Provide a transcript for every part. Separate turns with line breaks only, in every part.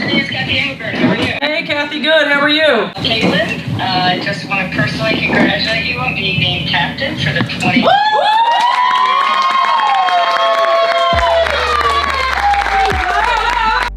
name is Kathy Engelbert. How are you?
Hey, Kathy, good. How are you?
Caitlin, I just want to personally congratulate you on being named captain for the 20.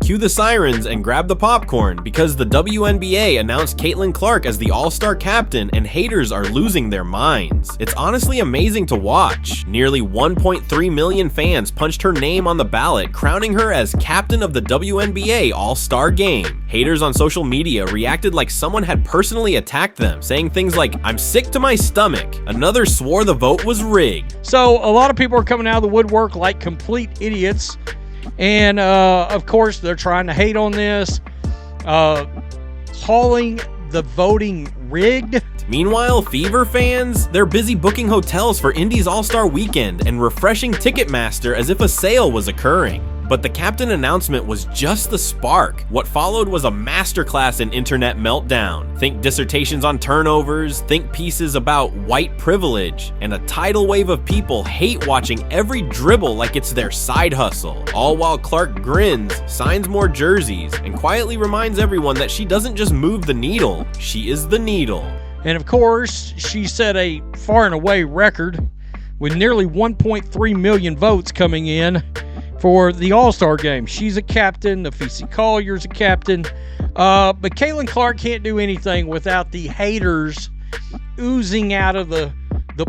Cue the sirens and grab the popcorn because the WNBA announced Caitlin Clark as the All-Star captain and haters are losing their minds. It's honestly amazing to watch. Nearly 1.3 million fans punched her name on the ballot, crowning her as captain of the WNBA All-Star Game. Haters on social media reacted like someone had personally attacked them, saying things like, "I'm sick to my stomach." Another swore the vote was rigged.
So a lot of people are coming out of the woodwork like complete idiots. And, of course, they're trying to hate on this, calling the voting rigged.
Meanwhile, Fever fans, they're busy booking hotels for Indy's All-Star Weekend and refreshing Ticketmaster as if a sale was occurring. But the captain announcement was just the spark. What followed was a masterclass in internet meltdown. Think dissertations on turnovers, think pieces about white privilege, and a tidal wave of people hate watching every dribble like it's their side hustle. All while Clark grins, signs more jerseys, and quietly reminds everyone that she doesn't just move the needle, she is the needle.
And of course, she set a far and away record with nearly 1.3 million votes coming in for the All-Star Game. She's a captain. Nafisi Collier's a captain. But Caitlin Clark can't do anything without the haters oozing out of the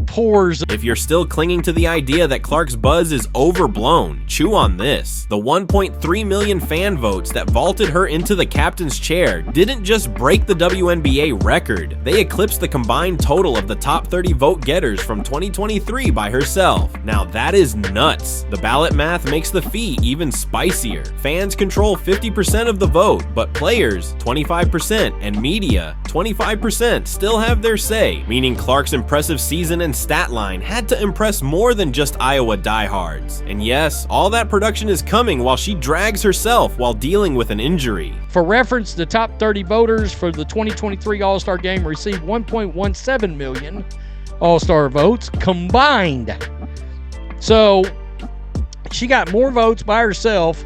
pores.
If you're still clinging to the idea that Clark's buzz is overblown, chew on this. The 1.3 million fan votes that vaulted her into the captain's chair didn't just break the WNBA record, they eclipsed the combined total of the top 30 vote getters from 2023 by herself. Now that is nuts. The ballot math makes the feat even spicier. Fans control 50% of the vote, but players 25% and media 25% still have their say, meaning Clark's impressive season and stat line had to impress more than just Iowa diehards. And yes, all that production is coming while she drags herself while dealing with an injury.
For reference, the top 30 voters for the 2023 All-Star Game received 1.17 million All-Star votes combined. So she got more votes by herself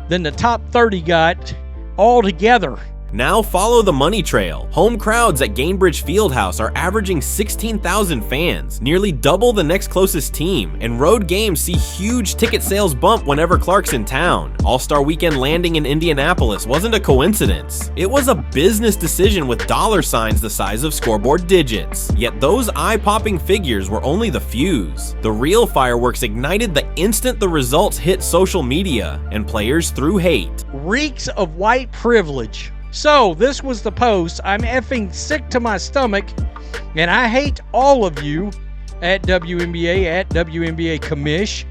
than the top 30 got all together.
Now follow the money trail. Home crowds at Gainbridge Fieldhouse are averaging 16,000 fans, nearly double the next closest team, and road games see huge ticket sales bump whenever Clark's in town. All-Star Weekend landing in Indianapolis wasn't a coincidence. It was a business decision with dollar signs the size of scoreboard digits. Yet those eye-popping figures were only the fuse. The real fireworks ignited the instant the results hit social media, and players threw hate.
Reeks of white privilege. So, this was the post. I'm effing sick to my stomach, and I hate all of you at WNBA, at WNBA Commish.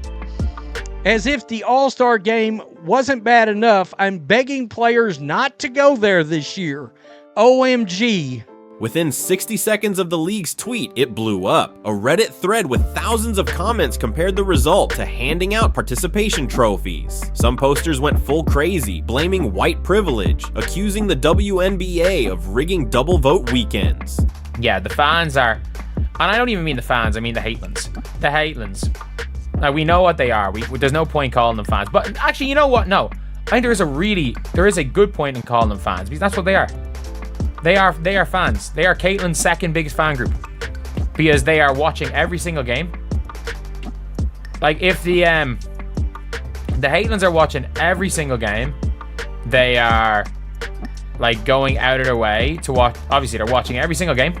As if the All-Star Game wasn't bad enough, I'm begging players not to go there this year. OMG.
Within 60 seconds of the league's tweet, it blew up. A Reddit thread with thousands of comments compared the result to handing out participation trophies. Some posters went full crazy, blaming white privilege, accusing the WNBA of rigging double vote weekends.
Yeah, the fans are, and I don't even mean the fans, I mean the hatelins. The hatelins. Now, we know what they are. There's no point calling them fans. But actually, you know what? No. I think there is a good point in calling them fans, because that's what they are. They are fans. They are Caitlin's second biggest fan group because they are watching every single game. Like if the Hatelins are watching every single game, they are like going out of their way to watch. Obviously, they're watching every single game.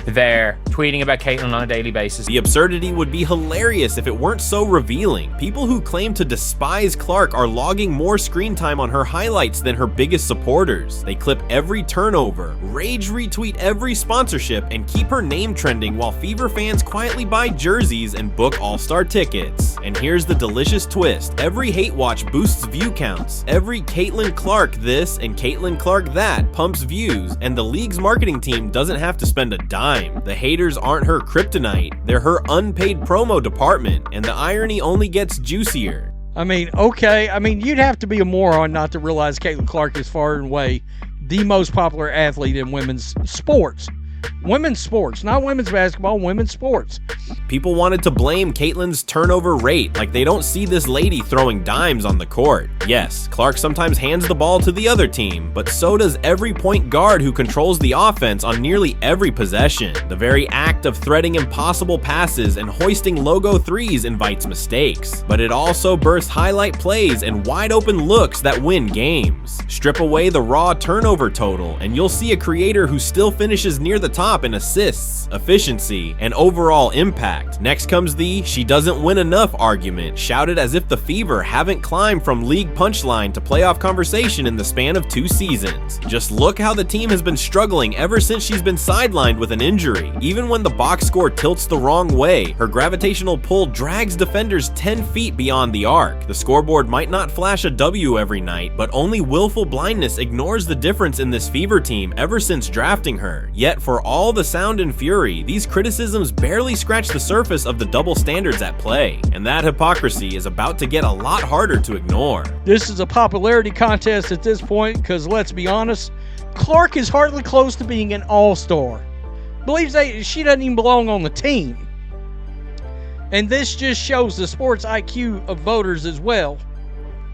They're tweeting about Caitlin on a daily basis.
The absurdity would be hilarious if it weren't so revealing. People who claim to despise Clark are logging more screen time on her highlights than her biggest supporters. They clip every turnover, rage retweet every sponsorship, and keep her name trending while Fever fans quietly buy jerseys and book all-star tickets. And here's the delicious twist. Every hate watch boosts view counts. Every Caitlin Clark this and Caitlin Clark that pumps views, and the league's marketing team doesn't have to spend a dime. The haters aren't her kryptonite, they're her unpaid promo department, and the irony only gets juicier.
I mean, okay, you'd have to be a moron not to realize Caitlin Clark is far and away the most popular athlete in women's sports. Women's sports, not women's basketball, women's sports.
People wanted to blame Caitlin's turnover rate, like they don't see this lady throwing dimes on the court. Yes, Clark sometimes hands the ball to the other team, but so does every point guard who controls the offense on nearly every possession. The very act of threading impossible passes and hoisting logo threes invites mistakes, but it also bursts highlight plays and wide open looks that win games. Strip away the raw turnover total, and you'll see a creator who still finishes near the top in assists, efficiency, and overall impact. Next comes the "she doesn't win enough" argument, shouted as if the Fever haven't climbed from league punchline to playoff conversation in the span of 2 seasons. Just look how the team has been struggling ever since she's been sidelined with an injury. Even when the box score tilts the wrong way, her gravitational pull drags defenders 10 feet beyond the arc. The scoreboard might not flash a W every night, but only willful blindness ignores the difference in this Fever team ever since drafting her. Yet for all the sound and fury, these criticisms barely scratch the surface of the double standards at play, and that hypocrisy is about to get a lot harder to ignore.
This is a popularity contest at this point because, let's be honest, Clark is hardly close to being an all-star. Believes she doesn't even belong on the team. And this just shows the sports IQ of voters as well.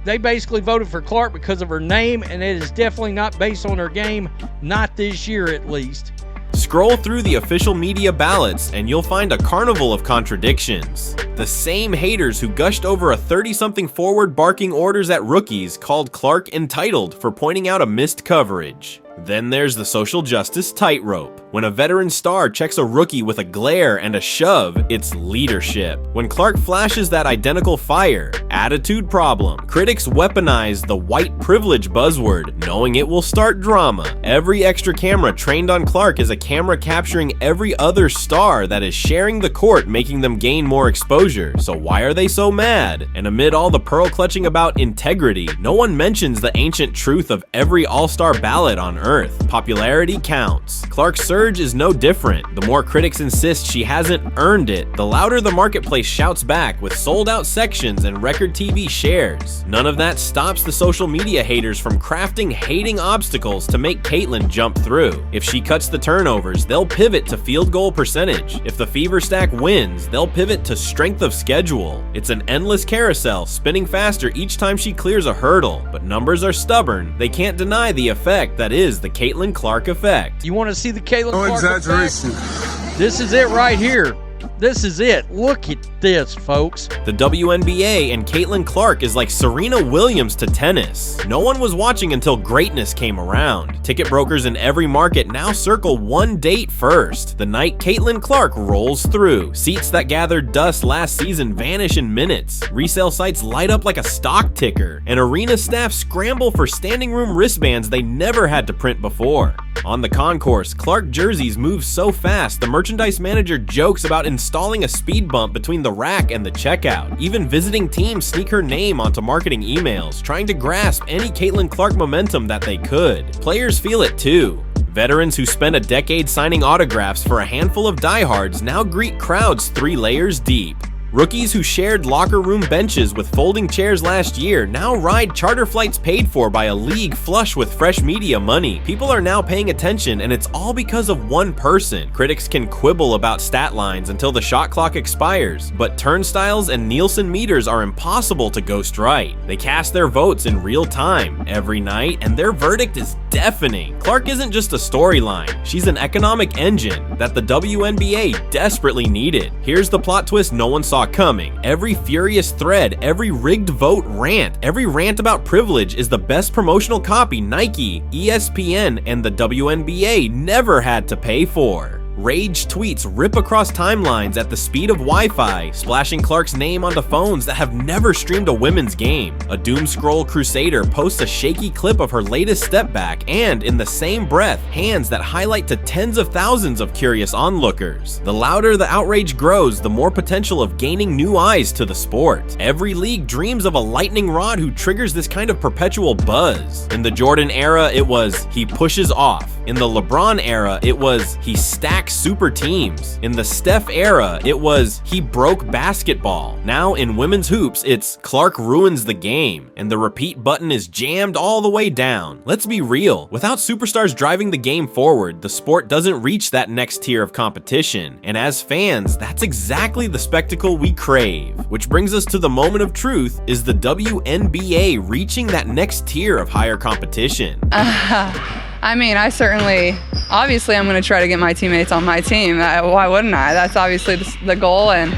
They basically voted for Clark because of her name, and it is definitely not based on her game, not this year at least.
Scroll through the official media ballots and you'll find a carnival of contradictions. The same haters who gushed over a 30-something forward barking orders at rookies called Clark entitled for pointing out a missed coverage. Then there's the social justice tightrope. When a veteran star checks a rookie with a glare and a shove, it's leadership. When Clark flashes that identical fire, attitude problem. Critics weaponize the white privilege buzzword, knowing it will start drama. Every extra camera trained on Clark is a camera capturing every other star that is sharing the court, making them gain more exposure. So why are they so mad? And amid all the pearl clutching about integrity, no one mentions the ancient truth of every all-star ballot on Earth. Popularity counts. Clark's surge is no different. The more critics insist she hasn't earned it, the louder the marketplace shouts back with sold-out sections and record TV shares. None of that stops the social media haters from crafting hating obstacles to make Caitlin jump through. If she cuts the turnovers, they'll pivot to field goal percentage. If the Fever stack wins, they'll pivot to strength of schedule. It's an endless carousel, spinning faster each time she clears a hurdle. But numbers are stubborn. They can't deny the effect that is the Caitlin Clark effect.
You want to see the Caitlin Clark
exaggeration
effect? This is it right here. This is it. Look at this, folks.
The WNBA and Caitlin Clark is like Serena Williams to tennis. No one was watching until greatness came around. Ticket brokers in every market now circle one date first, the night Caitlin Clark rolls through. Seats that gathered dust last season vanish in minutes. Resale sites light up like a stock ticker, and arena staff scramble for standing room wristbands they never had to print before. On the concourse, Clark jerseys move so fast, the merchandise manager jokes about installing a speed bump between the rack and the checkout. Even visiting teams sneak her name onto marketing emails, trying to grasp any Caitlin Clark momentum that they could. Players feel it too. Veterans who spent a decade signing autographs for a handful of diehards now greet crowds 3 layers deep. Rookies who shared locker room benches with folding chairs last year now ride charter flights paid for by a league flush with fresh media money. People are now paying attention, and it's all because of one person. Critics can quibble about stat lines until the shot clock expires, but turnstiles and Nielsen meters are impossible to ghost right. They cast their votes in real time every night, and their verdict is deafening. Clark isn't just a storyline, she's an economic engine that the WNBA desperately needed. Here's the plot twist no one saw coming. Every furious thread, every rigged vote rant, every rant about privilege is the best promotional copy Nike, ESPN, and the WNBA never had to pay for. Rage tweets rip across timelines at the speed of Wi-Fi, splashing Clark's name onto phones that have never streamed a women's game. A doomscroll crusader posts a shaky clip of her latest step back, and in the same breath, hands that highlight to tens of thousands of curious onlookers. The louder the outrage grows, the more potential of gaining new eyes to the sport. Every league dreams of a lightning rod who triggers this kind of perpetual buzz. In the Jordan era, it was, he pushes off. In the LeBron era, it was he stacks super teams. In the Steph era, it was he broke basketball. Now in women's hoops, it's Clark ruins the game, and the repeat button is jammed all the way down. Let's be real, without superstars driving the game forward, the sport doesn't reach that next tier of competition, and as fans, that's exactly the spectacle we crave. Which brings us to the moment of truth: is the WNBA reaching that next tier of higher competition?
I mean, obviously I'm going to try to get my teammates on my team. Why wouldn't I? That's obviously the goal. And,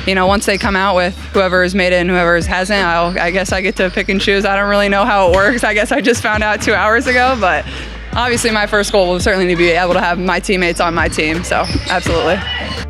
once they come out with whoever has made it and whoever hasn't, I guess I get to pick and choose. I don't really know how it works. I guess I just found out 2 hours ago, but obviously my first goal will certainly be able to have my teammates on my team. So absolutely.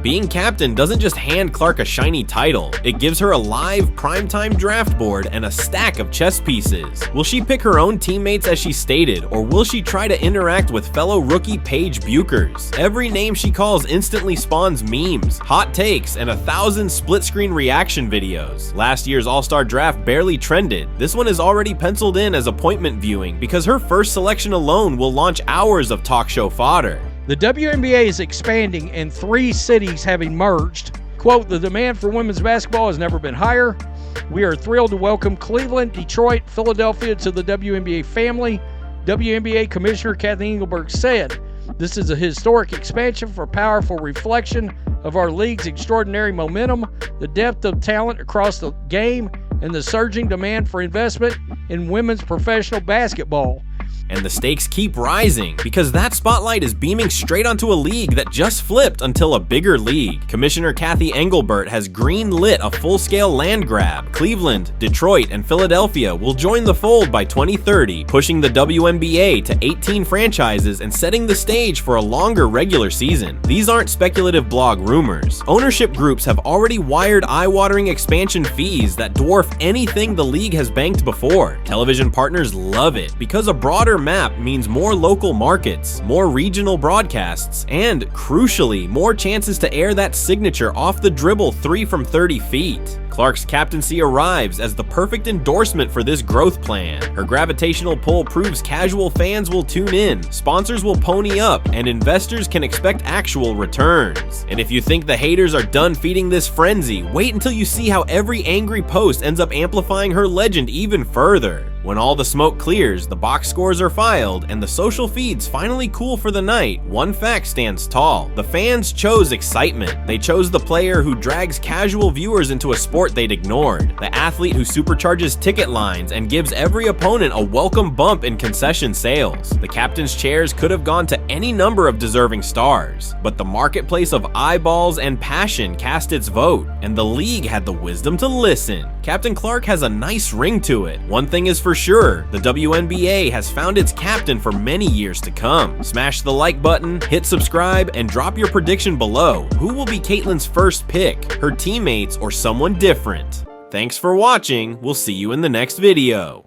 Being captain doesn't just hand Clark a shiny title, it gives her a live primetime draft board and a stack of chess pieces. Will she pick her own teammates as she stated, or will she try to interact with fellow rookie Paige Buchers? Every name she calls instantly spawns memes, hot takes, and 1,000 split-screen reaction videos. Last year's All-Star draft barely trended. This one is already penciled in as appointment viewing because her first selection alone will launch hours of talk show fodder.
The WNBA is expanding and 3 cities have emerged. Quote, the demand for women's basketball has never been higher. We are thrilled to welcome Cleveland, Detroit, Philadelphia to the WNBA family. WNBA Commissioner Kathy Engelbert said, this is a historic expansion for powerful reflection of our league's extraordinary momentum, the depth of talent across the game, and the surging demand for investment in women's professional basketball.
And the stakes keep rising because that spotlight is beaming straight onto a league that just flipped until a bigger league. Commissioner Kathy Engelbert has green-lit a full-scale land grab. Cleveland, Detroit, and Philadelphia will join the fold by 2030, pushing the WNBA to 18 franchises and setting the stage for a longer regular season. These aren't speculative blog rumors. Ownership groups have already wired eye-watering expansion fees that dwarf anything the league has banked before. Television partners love it because a broader map means more local markets, more regional broadcasts, and, crucially, more chances to air that signature off the dribble 3 from 30 feet. Clark's captaincy arrives as the perfect endorsement for this growth plan. Her gravitational pull proves casual fans will tune in, sponsors will pony up, and investors can expect actual returns. And if you think the haters are done feeding this frenzy, wait until you see how every angry post ends up amplifying her legend even further. When all the smoke clears, the box scores are filed, and the social feeds finally cool for the night, one fact stands tall. The fans chose excitement. They chose the player who drags casual viewers into a sport they'd ignored, the athlete who supercharges ticket lines and gives every opponent a welcome bump in concession sales. The captain's chairs could have gone to any number of deserving stars, but the marketplace of eyeballs and passion cast its vote, and the league had the wisdom to listen. Captain Clark has a nice ring to it. One thing is for sure, the WNBA has found its captain for many years to come. Smash the like button, hit subscribe, and drop your prediction below. Who will be Caitlin's first pick? Her teammates or someone different? Thanks for watching. We'll see you in the next video.